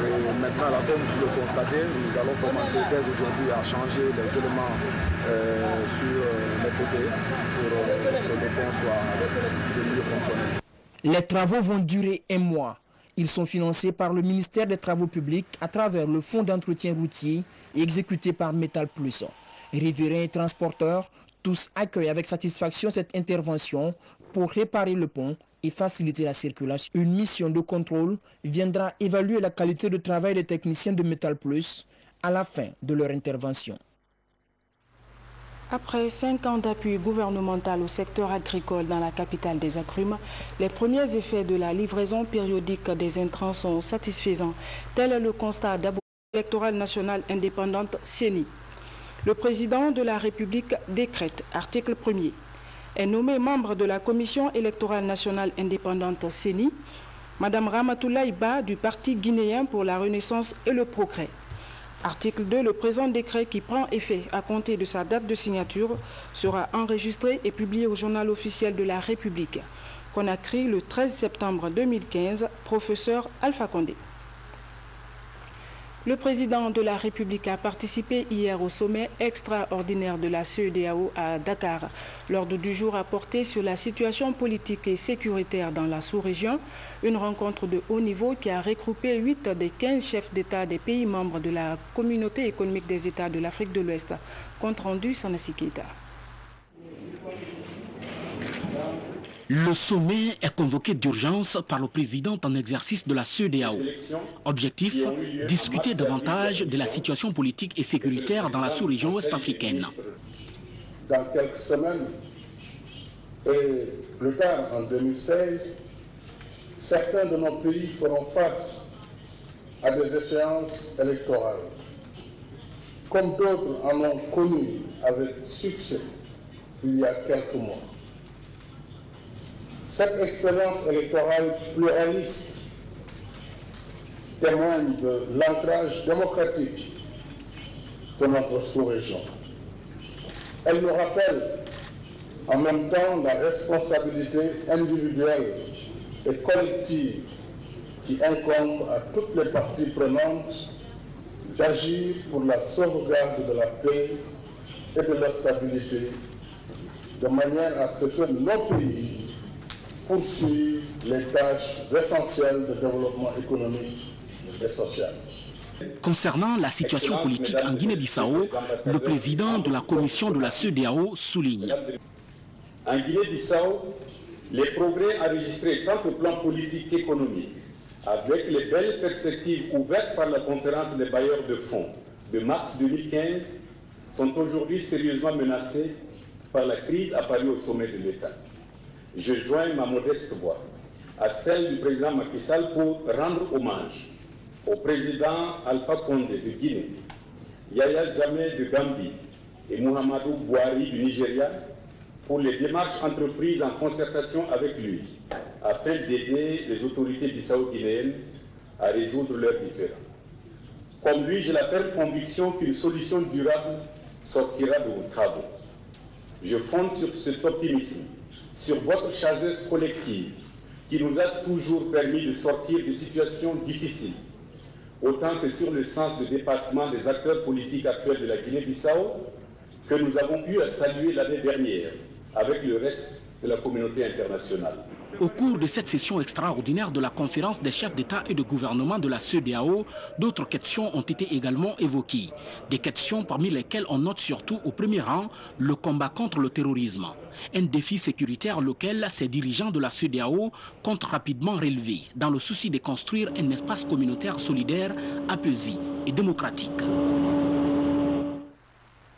Et maintenant, là, comme vous le constatez, nous allons commencer dès aujourd'hui à changer les éléments sur les côtés pour que le pont soit de mieux fonctionner. Les travaux vont durer 1 mois. Ils sont financés par le ministère des Travaux publics à travers le fonds d'entretien routier et exécutés par Métal Plus. Riverains et transporteurs, tous accueillent avec satisfaction cette intervention pour réparer le pont et faciliter la circulation. Une mission de contrôle viendra évaluer la qualité de travail des techniciens de Métal Plus à la fin de leur intervention. Après 5 ans d'appui gouvernemental au secteur agricole dans la capitale des agrumes, les premiers effets de la livraison périodique des intrants sont satisfaisants. Tel est le constat d'abord électorale nationale indépendante CENI. Le président de la République décrète, article 1er, est nommé membre de la Commission électorale nationale indépendante CENI, Madame Ramatoulaye Ba du Parti guinéen pour la Renaissance et le Progrès. Article 2. Le présent décret qui prend effet à compter de sa date de signature sera enregistré et publié au journal officiel de la République. Conakry, le 13 septembre 2015, professeur Alpha Condé. Le président de la République a participé hier au sommet extraordinaire de la CEDEAO à Dakar. L'ordre du jour a porté sur la situation politique et sécuritaire dans la sous-région, une rencontre de haut niveau qui a regroupé 8 des 15 chefs d'État des pays membres de la Communauté économique des États de l'Afrique de l'Ouest. Compte rendu Sanassi Keita. Le sommet est convoqué d'urgence par le président en exercice de la CEDEAO. Objectif, discuter davantage de la situation politique et sécuritaire dans la sous-région ouest-africaine. Dans quelques semaines, et plus tard en 2016, certains de nos pays feront face à des échéances électorales. Comme d'autres en ont connu avec succès il y a quelques mois. Cette expérience électorale pluraliste témoigne de l'ancrage démocratique de notre sous-région. Elle nous rappelle en même temps la responsabilité individuelle et collective qui incombe à toutes les parties prenantes d'agir pour la sauvegarde de la paix et de la stabilité, de manière à ce que nos pays poursuivre les tâches essentielles de développement économique et social. Concernant la situation politique en Guinée-Bissau, le président de la commission de la CEDEAO souligne. En Guinée-Bissau, les progrès enregistrés tant au plan politique qu'économique, avec les belles perspectives ouvertes par la conférence des bailleurs de fonds de mars 2015, sont aujourd'hui sérieusement menacés par la crise apparue au sommet de l'État. Je joins ma modeste voix à celle du président Macky Sall pour rendre hommage au président Alpha Condé de Guinée, Yahya Jammeh de Gambie et Muhammadu Buhari du Nigeria pour les démarches entreprises en concertation avec lui afin d'aider les autorités bissau-guinéennes à résoudre leurs différends. Comme lui, j'ai la ferme conviction qu'une solution durable sortira de vos travaux. Je fonde sur cet optimisme, sur votre sagesse collective qui nous a toujours permis de sortir de situations difficiles, autant que sur le sens de dépassement des acteurs politiques actuels de la Guinée-Bissau que nous avons eu à saluer l'année dernière avec le reste de la communauté internationale. Au cours de cette session extraordinaire de la conférence des chefs d'État et de gouvernement de la CEDEAO, d'autres questions ont été également évoquées. Des questions parmi lesquelles on note surtout au premier rang le combat contre le terrorisme. Un défi sécuritaire auquel ces dirigeants de la CEDEAO comptent rapidement relever dans le souci de construire un espace communautaire solidaire, apaisé et démocratique.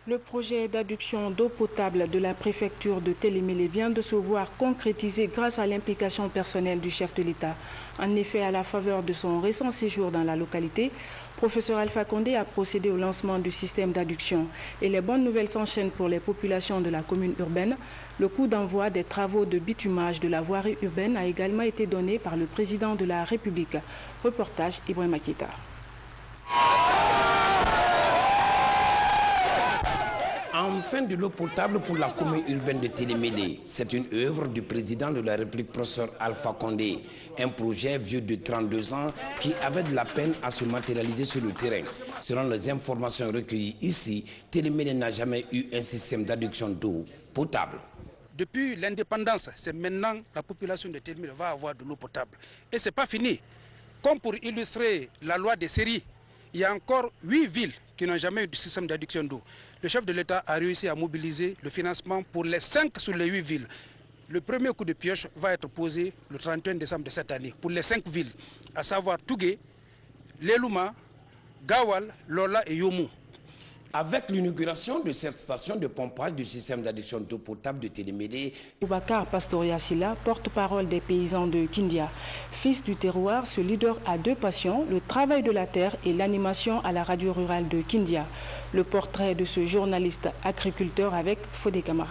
Le projet d'adduction d'eau potable de la préfecture de Télémélé vient de se voir concrétisé grâce à l'implication personnelle du chef de l'État. En effet, à la faveur de son récent séjour dans la localité, professeur Alpha Condé a procédé au lancement du système d'adduction. Et les bonnes nouvelles s'enchaînent pour les populations de la commune urbaine. Le coup d'envoi des travaux de bitumage de la voirie urbaine a également été donné par le président de la République. Reportage Ibrahima Keita. Enfin de l'eau potable pour la commune urbaine de Télémélé. C'est une œuvre du président de la République, professeur Alpha Condé. Un projet vieux de 32 ans qui avait de la peine à se matérialiser sur le terrain. Selon les informations recueillies ici, Télémélé n'a jamais eu un système d'adduction d'eau potable. Depuis l'indépendance, c'est maintenant la population de Télémélé va avoir de l'eau potable. Et ce n'est pas fini. Comme pour illustrer la loi des séries, il y a encore 8 villes qui n'ont jamais eu de système d'adduction d'eau. Le chef de l'État a réussi à mobiliser le financement pour les 5 sur les 8 villes. Le premier coup de pioche va être posé le 31 décembre de cette année pour les 5 villes, à savoir Tougué, Lelouma, Gawal, Lola et Yomu. avec l'inauguration de cette station de pompage du système d'adduction d'eau potable de Télémédé. Boubacar Pastoria Silla, porte-parole des paysans de Kindia. Fils du terroir, ce leader a deux passions, le travail de la terre et l'animation à la radio rurale de Kindia. Le portrait de ce journaliste agriculteur avec Fodé Camara.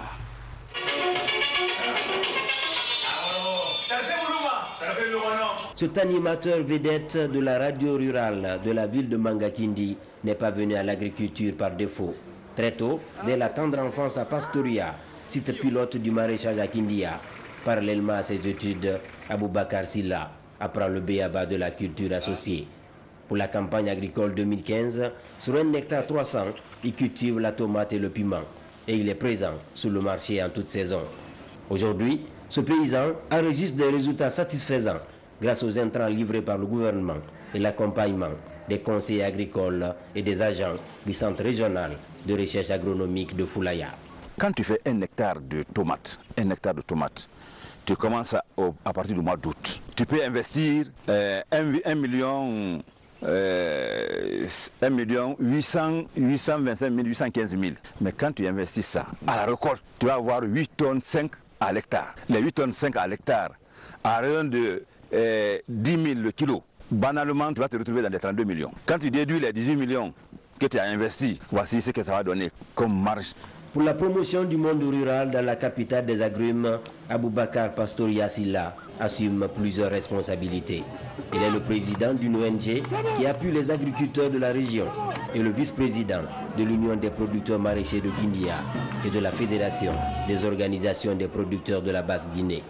Cet animateur vedette de la radio rurale de la ville de Mangakindi n'est pas venu à l'agriculture par défaut. Très tôt, dès la tendre enfance à Pastoria, site pilote du maraîchage à Kindia, parallèlement à ses études, Aboubacar Silla apprend le b.a.-ba de la culture associée. Pour la campagne agricole 2015, sur 1 hectare 300, il cultive la tomate et le piment. Et il est présent sur le marché en toute saison. Aujourd'hui, ce paysan enregistre des résultats satisfaisants grâce aux intrants livrés par le gouvernement et l'accompagnement des conseillers agricoles et des agents du Centre régional de recherche agronomique de Foulaya. Quand tu fais 1 hectare de tomates, tu commences à partir du mois d'août. Tu peux investir 1 million 825 000, 815 000. Mais quand tu investis ça, à la récolte, tu vas avoir 8 tonnes 5 à l'hectare. Les 8 tonnes 5 à l'hectare, à rayon de 10 000 le kilo, banalement, tu vas te retrouver dans les 32 millions. Quand tu déduis les 18 millions que tu as investis, voici ce que ça va donner comme marge. Pour la promotion du monde rural dans la capitale des agrumes, Aboubacar Pastoria Silla assume plusieurs responsabilités. Il est le président d'une ONG qui appuie les agriculteurs de la région et le vice-président de l'Union des producteurs maraîchers de Kindia et de la Fédération des organisations des producteurs de la Basse-Guinée.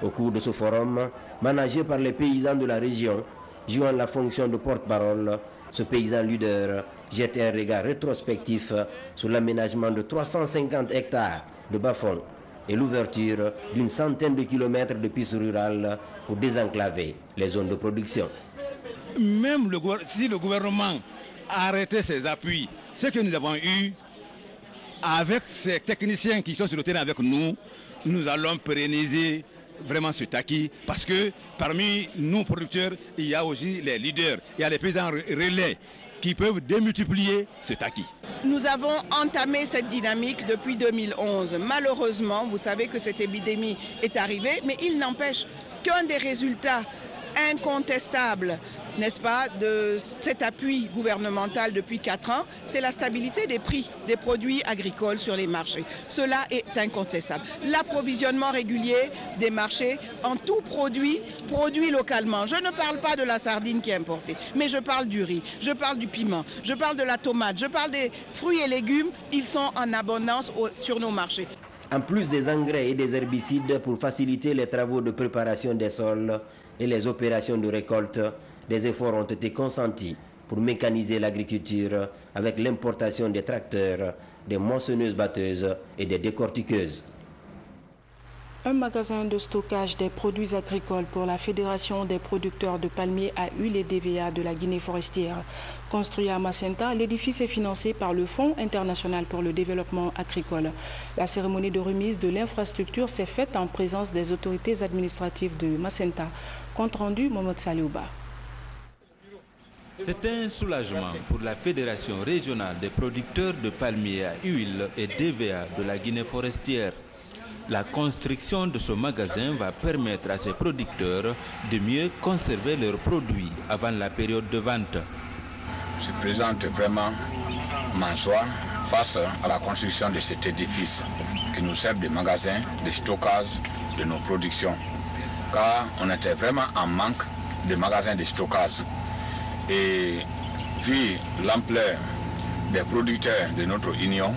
Au cours de ce forum, managé par les paysans de la région, jouant la fonction de porte-parole, ce paysan leader jette un regard rétrospectif sur l'aménagement de 350 hectares de bas-fonds et l'ouverture d'une centaine de kilomètres de pistes rurales pour désenclaver les zones de production. Même si le gouvernement a arrêté ses appuis, ce que nous avons eu avec ces techniciens qui sont sur le terrain avec nous, nous allons pérenniser vraiment ce acquis, parce que parmi nos producteurs, il y a aussi les leaders, il y a les paysans relais qui peuvent démultiplier cet acquis. Nous avons entamé cette dynamique depuis 2011. Malheureusement, vous savez que cette épidémie est arrivée, mais il n'empêche qu'un des résultats incontestables, n'est-ce pas, de cet appui gouvernemental depuis 4 ans, c'est la stabilité des prix des produits agricoles sur les marchés. Cela est incontestable. L'approvisionnement régulier des marchés en tout produit localement. Je ne parle pas de la sardine qui est importée, mais je parle du riz, je parle du piment, je parle de la tomate, je parle des fruits et légumes. Ils sont en abondance sur nos marchés. En plus des engrais et des herbicides pour faciliter les travaux de préparation des sols et les opérations de récolte, des efforts ont été consentis pour mécaniser l'agriculture avec l'importation des tracteurs, des moissonneuses-batteuses et des décortiqueuses. Un magasin de stockage des produits agricoles pour la Fédération des producteurs de palmiers à huile et DVA de la Guinée forestière. Construit à Macenta, l'édifice est financé par le Fonds international pour le développement agricole. La cérémonie de remise de l'infrastructure s'est faite en présence des autorités administratives de Macenta. Compte rendu, Mohamed Saliouba. C'est un soulagement pour la Fédération régionale des producteurs de palmiers à huile et DVA de la Guinée forestière. La construction de ce magasin va permettre à ces producteurs de mieux conserver leurs produits avant la période de vente. Je présente vraiment ma joie face à la construction de cet édifice qui nous sert de magasin de stockage de nos productions. Car on était vraiment en manque de magasins de stockage. Et vu l'ampleur des producteurs de notre union,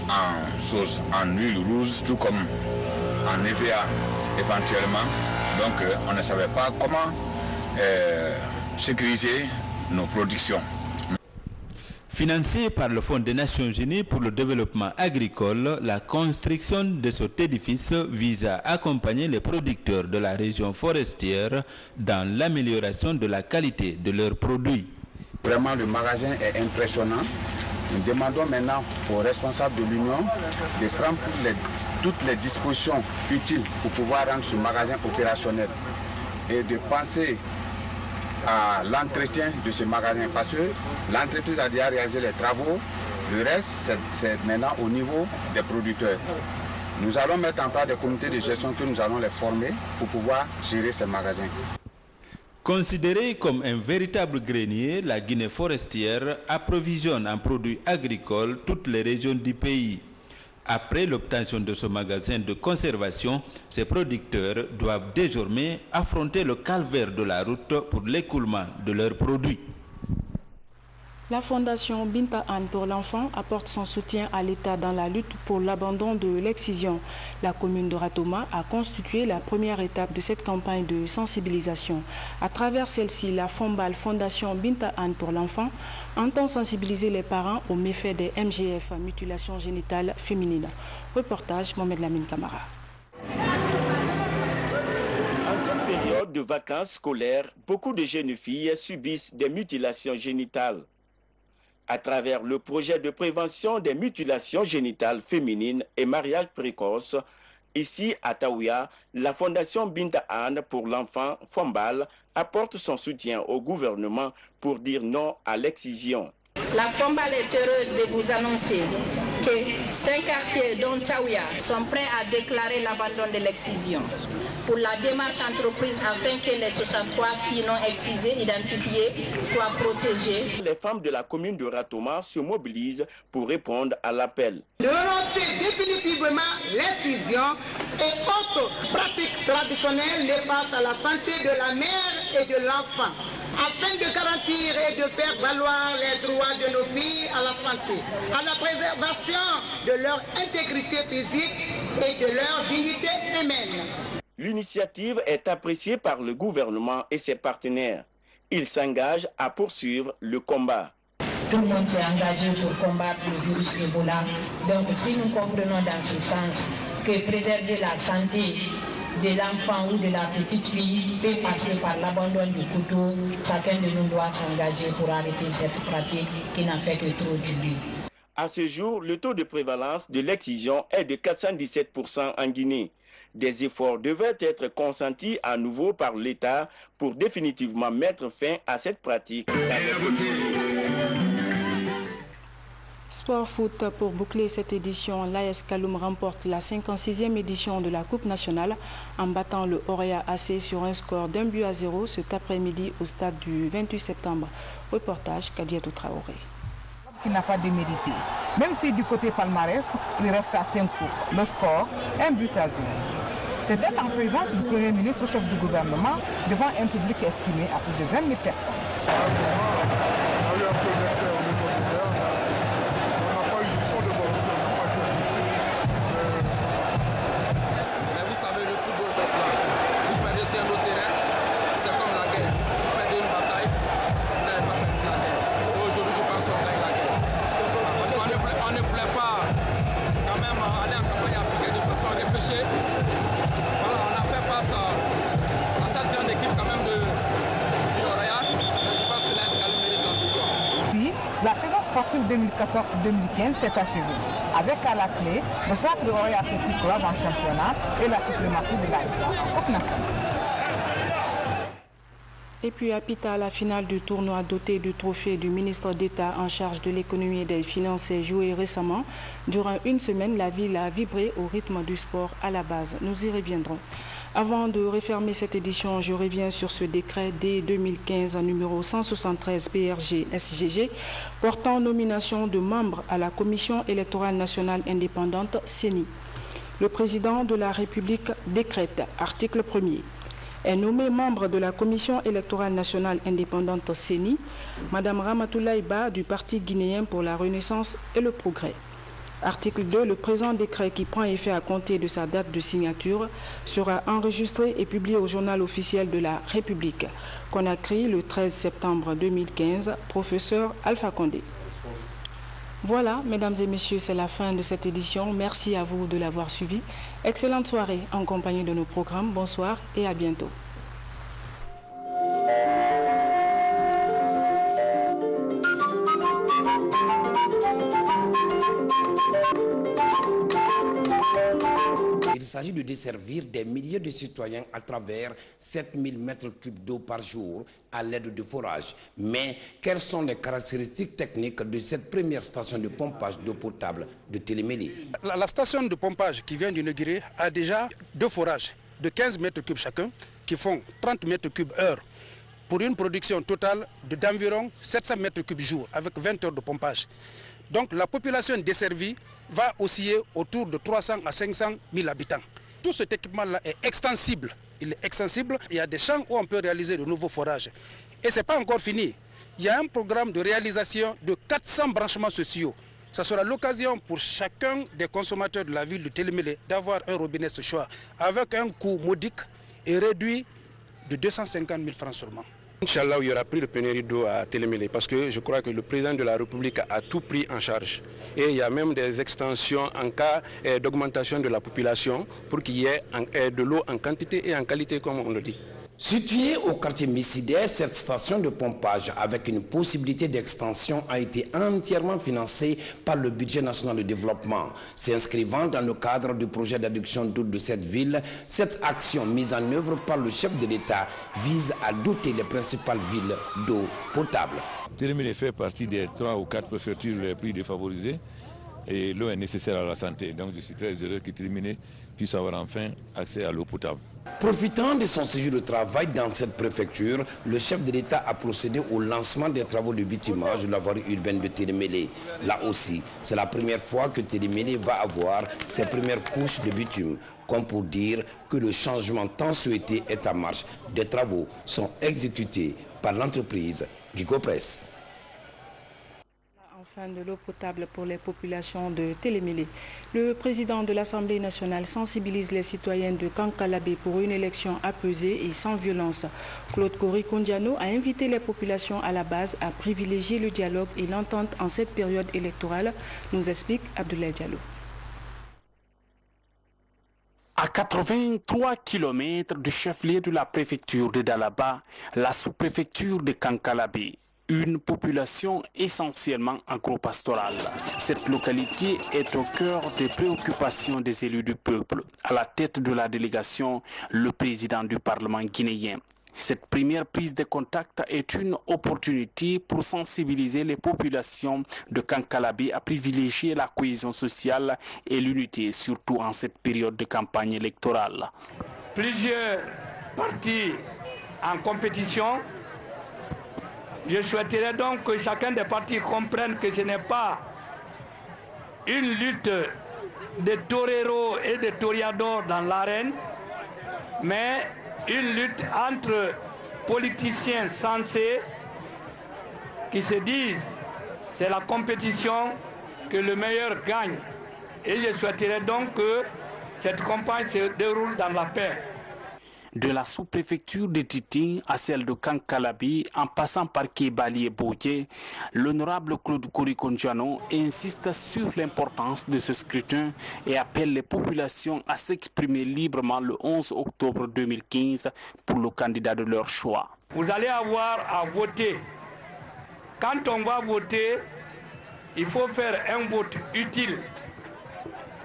en huile rouge, tout comme en EVA éventuellement, donc on ne savait pas comment sécuriser nos productions. Financé par le Fonds des Nations Unies pour le développement agricole, la construction de cet édifice vise à accompagner les producteurs de la région forestière dans l'amélioration de la qualité de leurs produits. Vraiment, le magasin est impressionnant. Nous demandons maintenant aux responsables de l'Union de prendre toutes les dispositions utiles pour pouvoir rendre ce magasin opérationnel et de penser à l'entretien de ce magasin parce que l'entreprise a déjà réalisé les travaux Le reste, c'est maintenant au niveau des producteurs. Nous allons mettre en place des comités de gestion que nous allons les former pour pouvoir gérer ces magasins. Considérée comme un véritable grenier, la Guinée forestière approvisionne en produits agricoles toutes les régions du pays. Après l'obtention de ce magasin de conservation, ces producteurs doivent désormais affronter le calvaire de la route pour l'écoulement de leurs produits. La Fondation Binta Anne pour l'enfant apporte son soutien à l'État dans la lutte pour l'abandon de l'excision. La commune de Ratoma a constitué la première étape de cette campagne de sensibilisation. À travers celle-ci, la FOMBAL, Fondation Binta Anne pour l'enfant, entend sensibiliser les parents aux méfaits des MGF, mutilation génitale féminine. Reportage Mohamed Lamine Camara. En cette période de vacances scolaires, beaucoup de jeunes filles subissent des mutilations génitales. À travers le projet de prévention des mutilations génitales féminines et mariage précoce, ici à Taouya, la Fondation Binta Anne pour l'enfant, FOMBAL, apporte son soutien au gouvernement pour dire non à l'excision. La FOMBAL est heureuse de vous annoncer que 5 quartiers dont Taouya sont prêts à déclarer l'abandon de l'excision pour la démarche entreprise afin que les 63 filles non excisées identifiées soient protégées. Les femmes de la commune de Ratoma se mobilisent pour répondre à l'appel. De renoncer définitivement l'excision et autres pratiques traditionnelles néfastes à la santé de la mère et de l'enfant, afin de garantir et de faire valoir les droits de nos filles à la santé, à la préservation de leur intégrité physique et de leur dignité humaine. L'initiative est appréciée par le gouvernement et ses partenaires. Ils s'engagent à poursuivre le combat. Tout le monde s'est engagé pour combattre le virus Ebola. Donc si nous comprenons dans ce sens que préserver la santé de l'enfant ou de la petite fille peut passer par l'abandon du couteau, chacun de nous doit s'engager pour arrêter cette pratique qui n'a fait que trop du bien. À ce jour, le taux de prévalence de l'excision est de 417% en Guinée. Des efforts devaient être consentis à nouveau par l'État pour définitivement mettre fin à cette pratique. Sport foot, pour boucler cette édition, l'AS Kaloum remporte la 56e édition de la Coupe nationale en battant le Orea AC sur un score d'1-0 cet après-midi au stade du 28 septembre. Reportage Kadiatou Traoré. Qui n'a pas démérité. Même si du côté palmarès, il reste à 5 coupes. Le score, 1-0. C'était en présence du Premier ministre, chef du gouvernement, devant un public estimé à plus de 20 000 personnes. La saison sportive 2014-2015 s'est achevée, avec à la clé le Sacre Orea Athletic Club en championnat et la suprématie de l'ASK en Coupe nationale. Et puis à Pita, la finale du tournoi doté du trophée du ministre d'État en charge de l'économie et des finances est jouée récemment. Durant une semaine, la ville a vibré au rythme du sport à la base. Nous y reviendrons. Avant de refermer cette édition, je reviens sur ce décret dès 2015 numéro 173 PRG-SGG portant nomination de membres à la Commission électorale nationale indépendante CENI. Le président de la République décrète, article 1er, est nommé membre de la Commission électorale nationale indépendante CENI, Mme Ramatoulaye Ba du Parti guinéen pour la Renaissance et le Progrès. Article 2. Le présent décret qui prend effet à compter de sa date de signature sera enregistré et publié au journal officiel de la République. Conakry, le 13 septembre 2015, professeur Alpha Condé. Voilà, mesdames et messieurs, c'est la fin de cette édition. Merci à vous de l'avoir suivi. Excellente soirée en compagnie de nos programmes. Bonsoir et à bientôt. Il s'agit de desservir des milliers de citoyens à travers 7000 mètres cubes d'eau par jour à l'aide de forages. Mais quelles sont les caractéristiques techniques de cette première station de pompage d'eau potable de Télémélé? La station de pompage qui vient d'inaugurer a déjà 2 forages de 15 mètres cubes chacun qui font 30 mètres cubes heure pour une production totale d'environ 700 mètres cubes jour avec 20 heures de pompage. Donc la population desservie va osciller autour de 300 à 500 000 habitants. Tout cet équipement-là est extensible. Il est extensible. Il y a des champs où on peut réaliser de nouveaux forages. Et ce n'est pas encore fini. Il y a un programme de réalisation de 400 branchements sociaux. Ça sera l'occasion pour chacun des consommateurs de la ville de Télémélé d'avoir un robinet ce choix avec un coût modique et réduit de 250 000 francs seulement. Inch'Allah, il y aura plus de pénurie d'eau à Télémélé parce que je crois que le président de la République a tout pris en charge. Et il y a même des extensions en cas d'augmentation de la population pour qu'il y ait de l'eau en quantité et en qualité, comme on le dit. Située au quartier Missidé, cette station de pompage avec une possibilité d'extension a été entièrement financée par le budget national de développement. S'inscrivant dans le cadre du projet d'adduction d'eau de cette ville, cette action mise en œuvre par le chef de l'État vise à doter les principales villes d'eau potable. Télémélé fait partie des 3 ou 4 préfectures les plus défavorisées et l'eau est nécessaire à la santé. Donc je suis très heureux que Télémélé puisse avoir enfin accès à l'eau potable. Profitant de son séjour de travail dans cette préfecture, le chef de l'État a procédé au lancement des travaux de bitumage de la voirie urbaine de Télémélé. Là aussi, c'est la première fois que Télémélé va avoir ses premières couches de bitume, comme pour dire que le changement tant souhaité est en marche. Des travaux sont exécutés par l'entreprise Gigopress. Enfin, de l'eau potable pour les populations de Télémélé. Le président de l'Assemblée nationale sensibilise les citoyens de Kankalabé pour une élection apaisée et sans violence. Claude Korikondiano a invité les populations à la base à privilégier le dialogue et l'entente en cette période électorale, nous explique Abdoulaye Diallo. À 83 km du chef-lieu de la préfecture de Dalaba, la sous-préfecture de Kankalabé, une population essentiellement agro-pastorale. Cette localité est au cœur des préoccupations des élus du peuple. À la tête de la délégation, le président du Parlement guinéen. Cette première prise de contact est une opportunité pour sensibiliser les populations de Kankalabé à privilégier la cohésion sociale et l'unité, surtout en cette période de campagne électorale. Plusieurs partis en compétition. Je souhaiterais donc que chacun des partis comprenne que ce n'est pas une lutte de toreros et de toreadors dans l'arène, mais une lutte entre politiciens sensés qui se disent c'est la compétition que le meilleur gagne. Et je souhaiterais donc que cette campagne se déroule dans la paix. De la sous-préfecture de Titi à celle de Kankalabé, en passant par Kébali et Boye, l'honorable Claude Korikondiano insiste sur l'importance de ce scrutin et appelle les populations à s'exprimer librement le 11 octobre 2015 pour le candidat de leur choix. Vous allez avoir à voter. Quand on va voter, il faut faire un vote utile.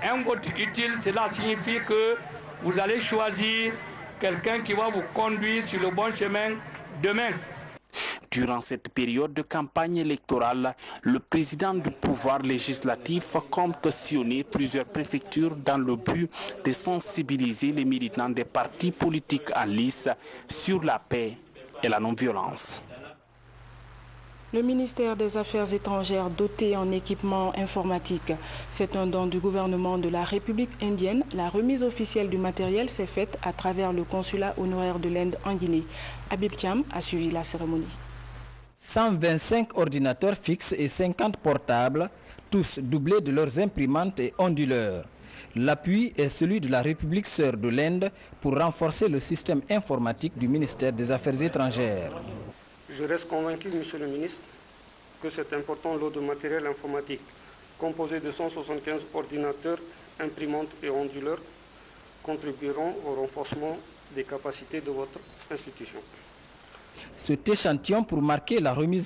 Un vote utile, cela signifie que vous allez choisir quelqu'un qui va vous conduire sur le bon chemin demain. Durant cette période de campagne électorale, le président du pouvoir législatif compte sillonner plusieurs préfectures dans le but de sensibiliser les militants des partis politiques en lice sur la paix et la non-violence. Le ministère des Affaires étrangères doté en équipement informatique. C'est un don du gouvernement de la République indienne. La remise officielle du matériel s'est faite à travers le consulat honoraire de l'Inde en Guinée. Habib Thiam a suivi la cérémonie. 125 ordinateurs fixes et 50 portables, tous doublés de leurs imprimantes et onduleurs. L'appui est celui de la République sœur de l'Inde pour renforcer le système informatique du ministère des Affaires étrangères. Je reste convaincu, Monsieur le ministre, que cet important lot de matériel informatique, composé de 175 ordinateurs, imprimantes et onduleurs, contribueront au renforcement des capacités de votre institution. Cet échantillon pour marquer la remise